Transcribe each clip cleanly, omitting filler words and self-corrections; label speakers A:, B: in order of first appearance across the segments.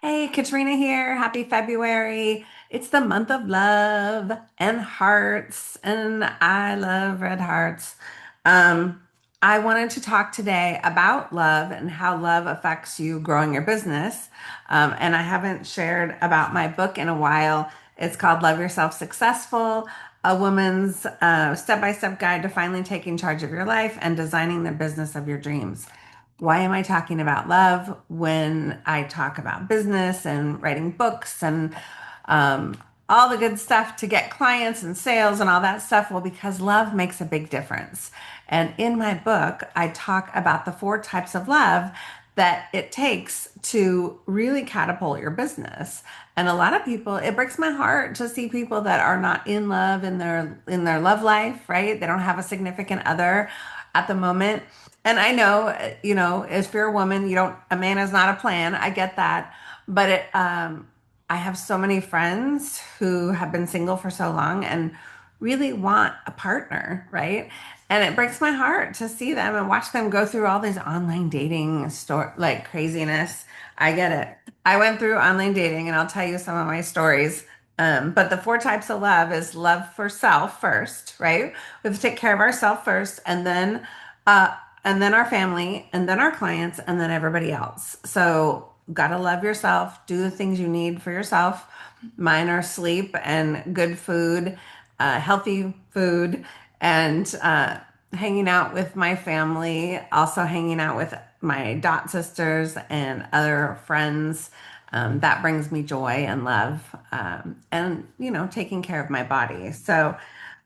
A: Hey, Katrina here. Happy February. It's the month of love and hearts, and I love red hearts. Um, I wanted to talk today about love and how love affects you growing your business. And I haven't shared about my book in a while. It's called Love Yourself Successful, a woman's step-by-step guide to finally taking charge of your life and designing the business of your dreams. Why am I talking about love when I talk about business and writing books and um, all the good stuff to get clients and sales and all that stuff? Well, because love makes a big difference. And in my book, I talk about the four types of love that it takes to really catapult your business. And a lot of people, it breaks my heart to see people that are not in love in their love life, right? They don't have a significant other at the moment. And I know, if you're a woman, a man is not a plan. I get that. But I have so many friends who have been single for so long and really want a partner, right? And it breaks my heart to see them and watch them go through all these online dating like craziness. I get it. I went through online dating and I'll tell you some of my stories. But the four types of love is love for self first, right? We have to take care of ourselves first, uh, and then our family, and then our clients, and then everybody else. So, gotta love yourself, do the things you need for yourself. Mine are sleep and good food, healthy food, and hanging out with my family, also hanging out with my dot sisters and other friends. That brings me joy and love, and taking care of my body. So,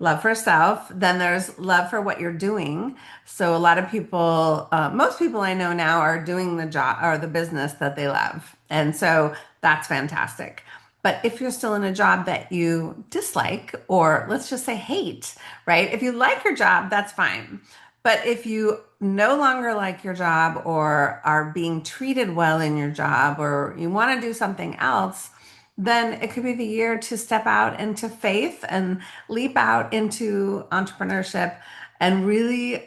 A: love for self. Then there's love for what you're doing. So, a lot of people, most people I know now are doing the job or the business that they love. And so that's fantastic. But if you're still in a job that you dislike, or let's just say hate, right? If you like your job, that's fine. But if you no longer like your job or are being treated well in your job or you want to do something else, then it could be the year to step out into faith and leap out into entrepreneurship and really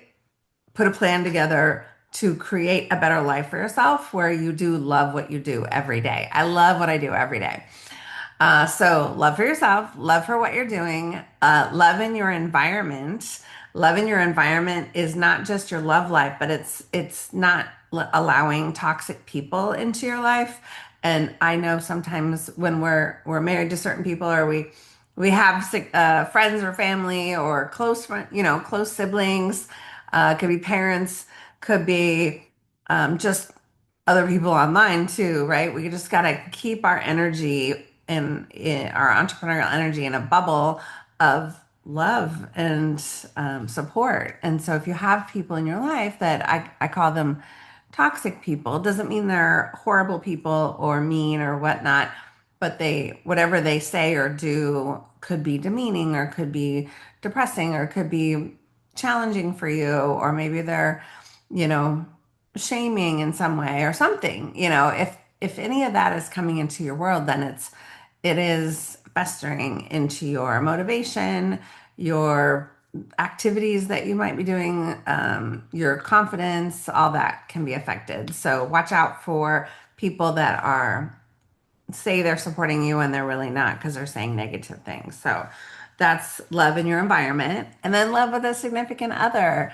A: put a plan together to create a better life for yourself where you do love what you do every day. I love what I do every day. So love for yourself, love for what you're doing, love in your environment. Love in your environment is not just your love life, but it's not allowing toxic people into your life. And I know sometimes when we're married to certain people, or we have friends or family or close friend, close siblings, could be parents, could be just other people online too, right? We just got to keep our energy in our entrepreneurial energy in a bubble of love and support. And so if you have people in your life that I call them toxic people, doesn't mean they're horrible people or mean or whatnot, but whatever they say or do could be demeaning or could be depressing or could be challenging for you, or maybe they're, you know, shaming in some way or something. If any of that is coming into your world, then it is festering into your motivation, your activities that you might be doing, your confidence, all that can be affected. So watch out for people that are say they're supporting you and they're really not because they're saying negative things. So that's love in your environment. And then love with a significant other.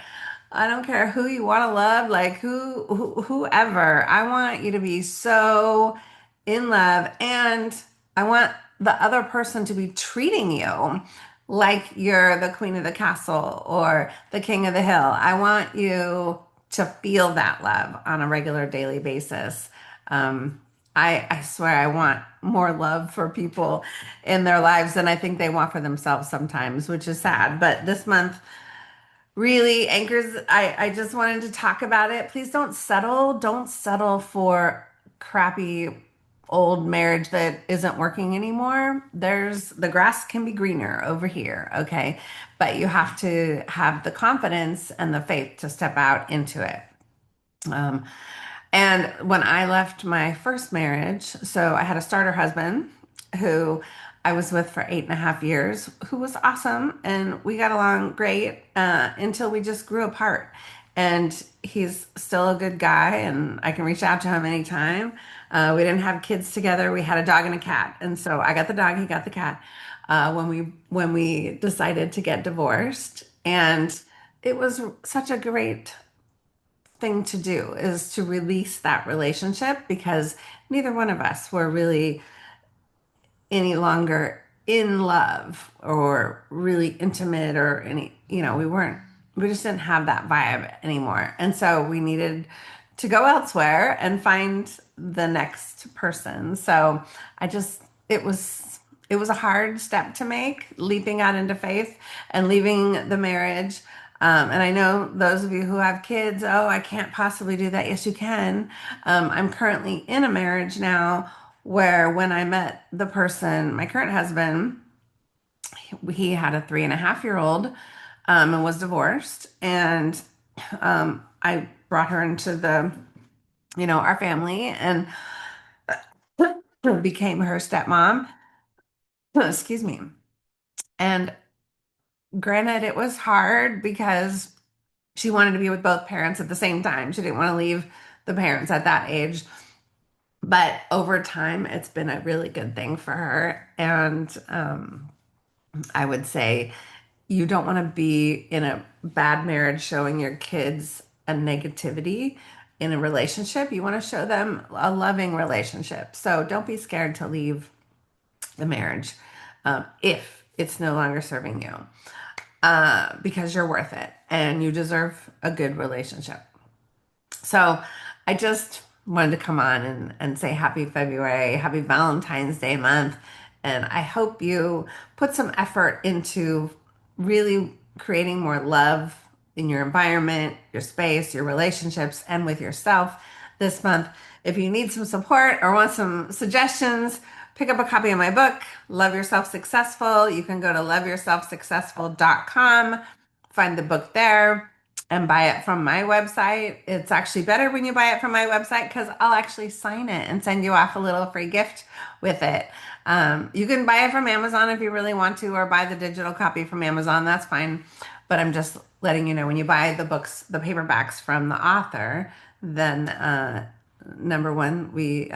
A: I don't care who you want to love, like whoever. I want you to be so in love, and I want the other person to be treating you like you're the queen of the castle or the king of the hill. I want you to feel that love on a regular daily basis. Um, I swear I want more love for people in their lives than I think they want for themselves sometimes, which is sad. But this month, really anchors, I just wanted to talk about it. Please don't settle. Don't settle for crappy old marriage that isn't working anymore. The grass can be greener over here, okay? But you have to have the confidence and the faith to step out into it. Um, and when I left my first marriage, so I had a starter husband who I was with for 8.5 years, who was awesome, and we got along great until we just grew apart. and he's still a good guy, and I can reach out to him anytime. We didn't have kids together. We had a dog and a cat, and so I got the dog, he got the cat. When we decided to get divorced, and it was such a great thing to do is to release that relationship because neither one of us were really any longer in love or really intimate or any, we just didn't have that vibe anymore. And so we needed to go elsewhere and find the next person. So I just, it was a hard step to make, leaping out into faith and leaving the marriage. And I know those of you who have kids, oh, I can't possibly do that. Yes, you can. I'm currently in a marriage now where when I met the person, my current husband, he had a 3.5-year-old and was divorced. And I brought her into our family and became her stepmom. Excuse me. And granted, it was hard because she wanted to be with both parents at the same time. She didn't want to leave the parents at that age. But over time, it's been a really good thing for her. And I would say you don't want to be in a bad marriage showing your kids a negativity in a relationship. You want to show them a loving relationship. So don't be scared to leave the marriage if it's no longer serving you because you're worth it and you deserve a good relationship. So I just wanted to come on and say happy February, happy Valentine's Day month. And I hope you put some effort into really creating more love in your environment, your space, your relationships, and with yourself this month. If you need some support or want some suggestions, pick up a copy of my book, Love Yourself Successful. You can go to loveyourselfsuccessful.com, find the book there and buy it from my website. It's actually better when you buy it from my website because I'll actually sign it and send you off a little free gift with it. You can buy it from Amazon if you really want to, or buy the digital copy from Amazon. That's fine. But I'm just letting you know when you buy the books, the paperbacks from the author, then number one, we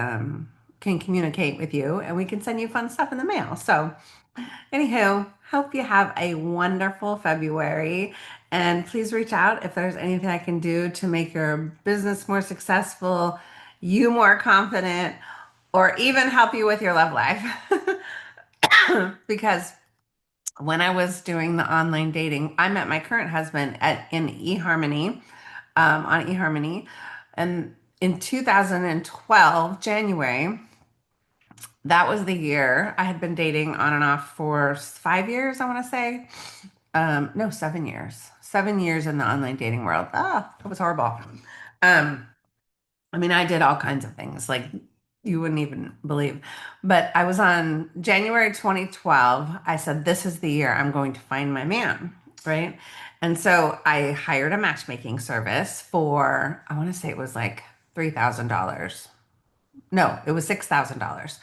A: can communicate with you and we can send you fun stuff in the mail. So anywho, hope you have a wonderful February. And please reach out if there's anything I can do to make your business more successful, you more confident, or even help you with your love life. Because when I was doing the online dating, I met my current husband in eHarmony, on eHarmony. And in 2012, January, that was the year I had been dating on and off for 5 years, I want to say. No, 7 years. 7 years in the online dating world. Ah, that was horrible. Um, I mean, I did all kinds of things like you wouldn't even believe. But I was on January 2012. I said, this is the year I'm going to find my man, right? And so I hired a matchmaking service for, I want to say it was like $3,000. No, it was $6,000.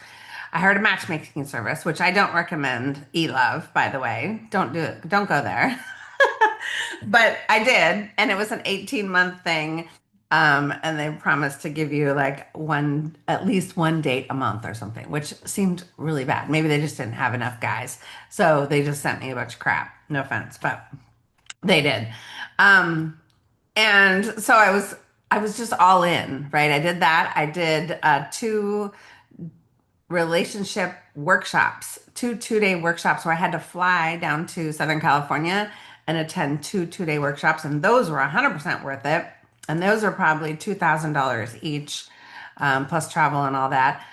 A: I heard a matchmaking service, which I don't recommend. eLove, by the way. Don't do it. Don't go there. But I did, and it was an 18-month thing. And they promised to give you like at least one date a month or something, which seemed really bad. Maybe they just didn't have enough guys. So they just sent me a bunch of crap. No offense, but they did. And so I was just all in, right? I did that. I did two relationship workshops, two-day workshops where I had to fly down to Southern California and attend two-day workshops, and those were 100% worth it. And those are probably $2,000 each, plus travel and all that.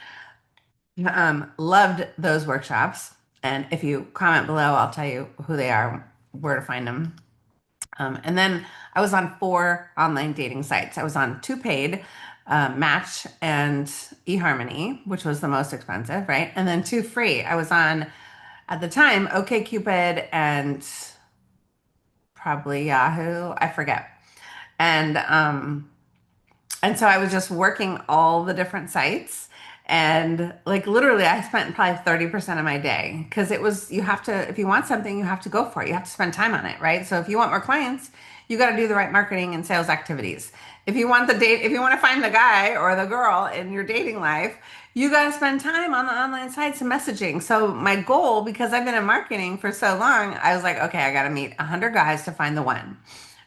A: Loved those workshops. And if you comment below, I'll tell you who they are, where to find them. And then I was on 4 online dating sites. I was on 2 paid, Match and eHarmony, which was the most expensive, right? And then 2 free. I was on, at the time, OkCupid and probably Yahoo. I forget. And so I was just working all the different sites. And like literally, I spent probably 30% of my day because it was, you have to, if you want something, you have to go for it. You have to spend time on it, right? So if you want more clients, you got to do the right marketing and sales activities. If you want to find the guy or the girl in your dating life, you got to spend time on the online sites and messaging. So my goal, because I've been in marketing for so long, I was like, okay, I got to meet 100 guys to find the one.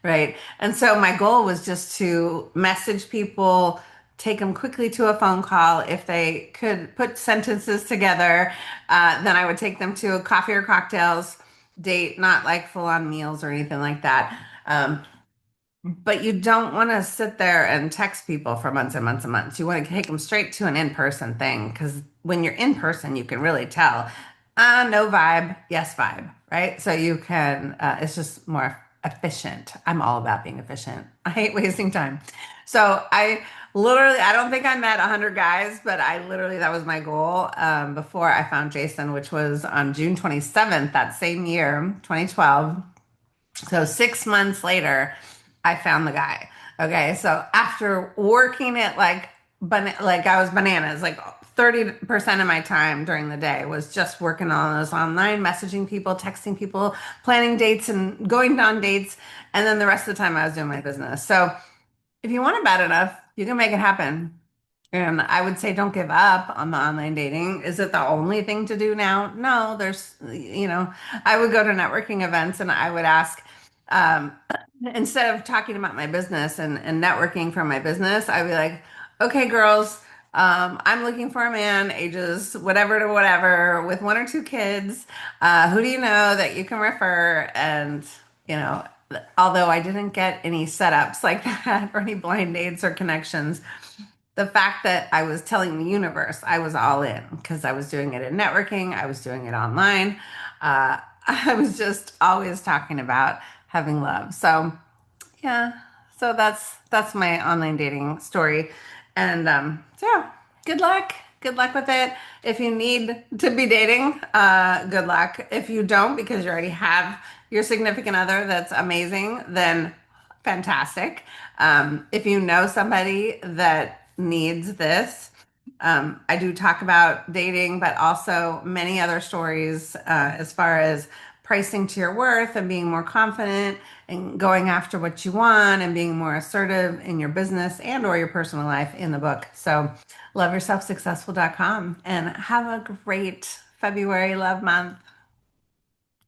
A: Right. And so my goal was just to message people, take them quickly to a phone call. If they could put sentences together, then I would take them to a coffee or cocktails date, not like full on meals or anything like that. But you don't want to sit there and text people for months and months and months. You want to take them straight to an in-person thing because when you're in person, you can really tell. No vibe, yes vibe, right? So you can, it's just more efficient. I'm all about being efficient. I hate wasting time. So I don't think I met 100 guys, but I literally, that was my goal before I found Jason, which was on June 27th, that same year, 2012. So 6 months later, I found the guy. Okay, so after working it like I was bananas, like 30% of my time during the day was just working on those online, messaging people, texting people, planning dates and going on dates, and then the rest of the time I was doing my business. So if you want it bad enough, you can make it happen. And I would say don't give up on the online dating. Is it the only thing to do now? No, I would go to networking events and I would ask, um, instead of talking about my business and networking from my business, I'd be like, okay, girls, I'm looking for a man, ages whatever to whatever, with one or two kids. Who do you know that you can refer? And, you know, although I didn't get any setups like that or any blind dates or connections, the fact that I was telling the universe I was all in because I was doing it in networking, I was doing it online. I was just always talking about having love. So yeah, so that's my online dating story, and so yeah, good luck. Good luck with it. If you need to be dating, good luck. If you don't, because you already have your significant other that's amazing, then fantastic. If you know somebody that needs this, I do talk about dating, but also many other stories as far as pricing to your worth and being more confident and going after what you want and being more assertive in your business and or your personal life in the book. So loveyourselfsuccessful.com and have a great February love month.